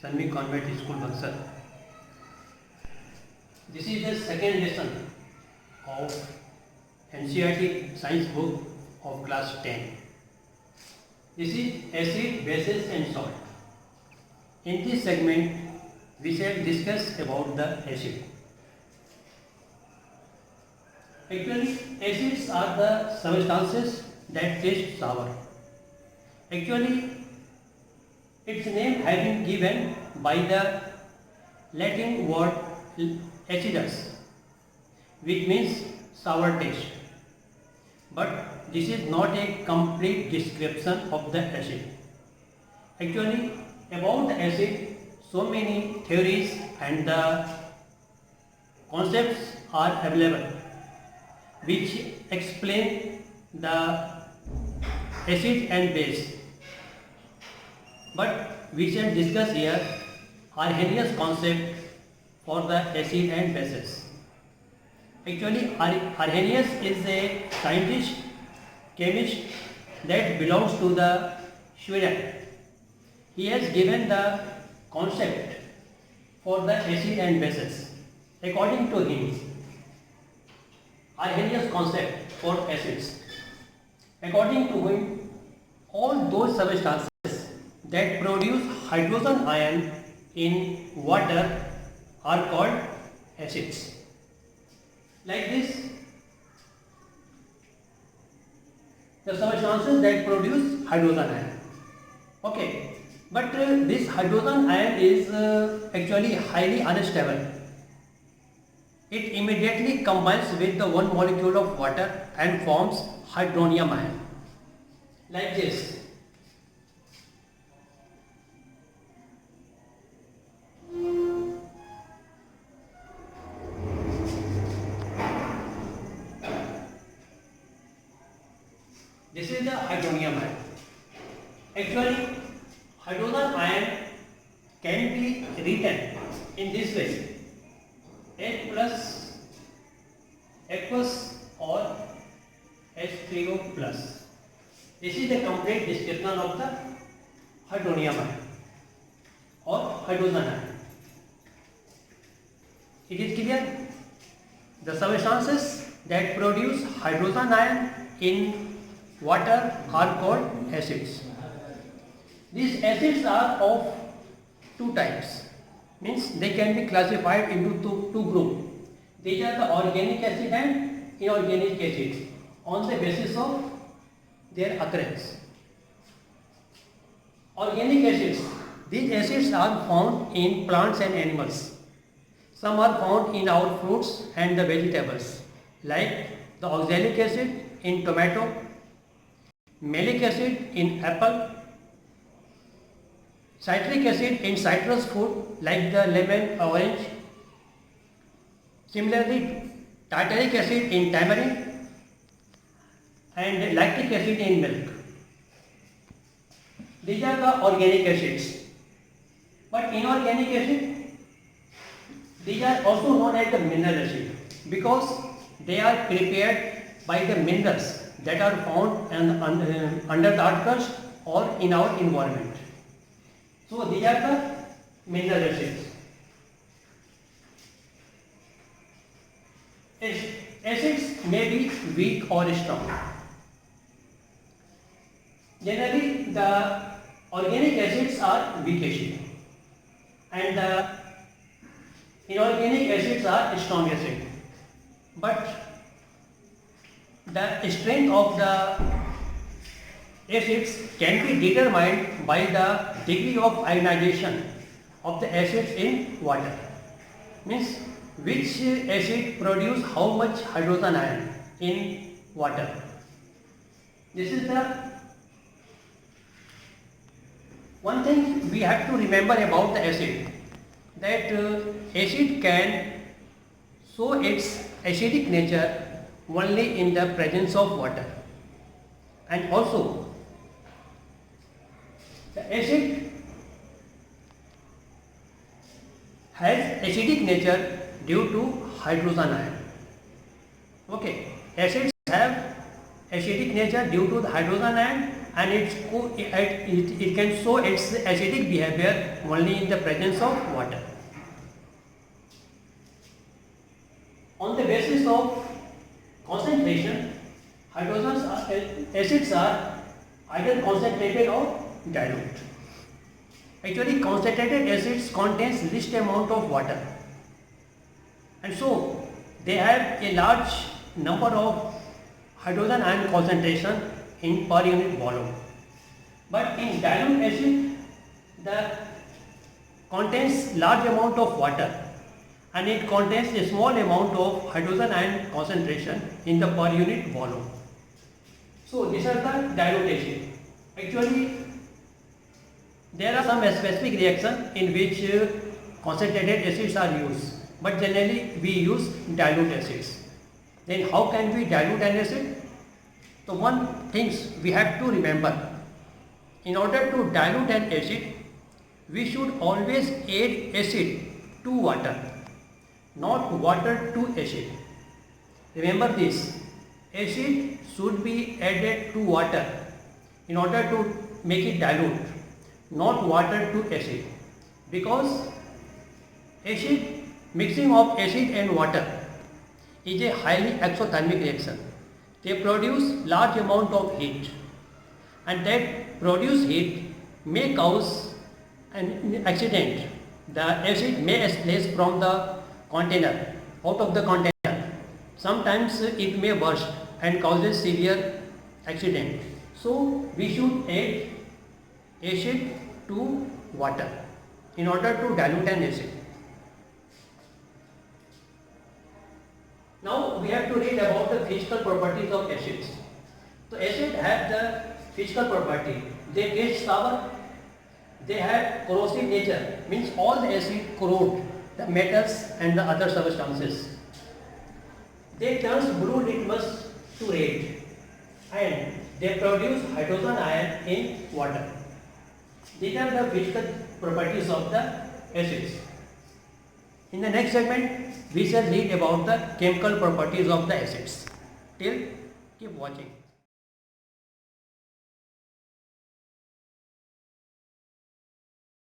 Sanvi Convent School, Baksar. This is the second lesson of NCERT science book of class 10. This is acid, bases and salt. In this segment, we shall discuss about the acid. Actually, acids are the substances that taste sour. Actually, its name has been given by the Latin word acidus, which means sour taste. But this is not a complete description of the acid. Actually, about the acid, so many theories and the concepts are available which explain the acid and base. But we shall discuss here Arrhenius concept for the acid and bases. Actually, Arrhenius is a scientist, chemist that belongs to the Sweden. He has given the concept for the acid and bases. According to him, Arrhenius concept for acids. According to him, all those substances that produce hydrogen ion in water are called acids. Like this, the substances that produce hydrogen ion. Okay, but this hydrogen ion is actually highly unstable. It immediately combines with the one molecule of water and forms hydronium ion. Like this. This is the hydronium ion. Actually, hydrogen ion can be written in this way: H plus aqueous or H3O plus. This is the complete description of the hydronium ion or hydrogen ion. It is clear? The substances that produce hydrogen ion in water are called acids. These acids are of two types, means they can be classified into two groups. These are the organic acid and inorganic acid on the basis of their occurrence. Organic acids, these acids are found in plants and animals. Some are found in our fruits and the vegetables, like the oxalic acid in tomato, malic acid in apple, citric acid in citrus fruit like the lemon, orange. Similarly, tartaric acid in tamarind and lactic acid in milk. These are the organic acids. But inorganic acid, these are also known as the mineral acid because they are prepared by the minerals that are found under the earth crust or in our environment. So these are the mineral acids. Acids may be weak or strong. Generally, the organic acids are weak acid and the inorganic acids are strong acid. But the strength of the acids can be determined by the degree of ionization of the acids in water. Means which acid produce how much hydrogen ion in water. This is the one thing we have to remember about the acid, that acid can show its acidic nature only in the presence of water, and also the acid has acidic nature due to hydrogen ion. Okay, acids have acidic nature due to the hydrogen ion and it can show its acidic behavior only in the presence of water. On the basis of concentration, acids are either concentrated or dilute. Actually, concentrated acids contains least amount of water, and so they have a large number of hydrogen ion concentration in per unit volume. But in dilute acid, the contains large amount of water and it contains a small amount of hydrogen ion concentration in the per unit volume. So these are the dilute acid. Actually, there are some specific reactions in which concentrated acids are used, but generally we use dilute acids. Then how can we dilute an acid? So one things we have to remember, in order to dilute an acid, we should always add acid to water, not water to acid. Remember this, acid should be added to water in order to make it dilute, not water to acid, because mixing of acid and water is a highly exothermic reaction. They produce large amount of heat, and that produced heat may cause an accident. The acid may splash from the container, out of the container. Sometimes it may burst and causes severe accident. So we should add acid to water in order to dilute an acid. Now we have to read about the physical properties of acids. So acids have the physical property. They taste sour. They have corrosive nature. Means all the acid corrode the metals and the other substances. They turn blue litmus to red, and they produce hydrogen ion in water. These are the physical properties of the acids. In the next segment, we shall read about the chemical properties of the acids. Till keep watching.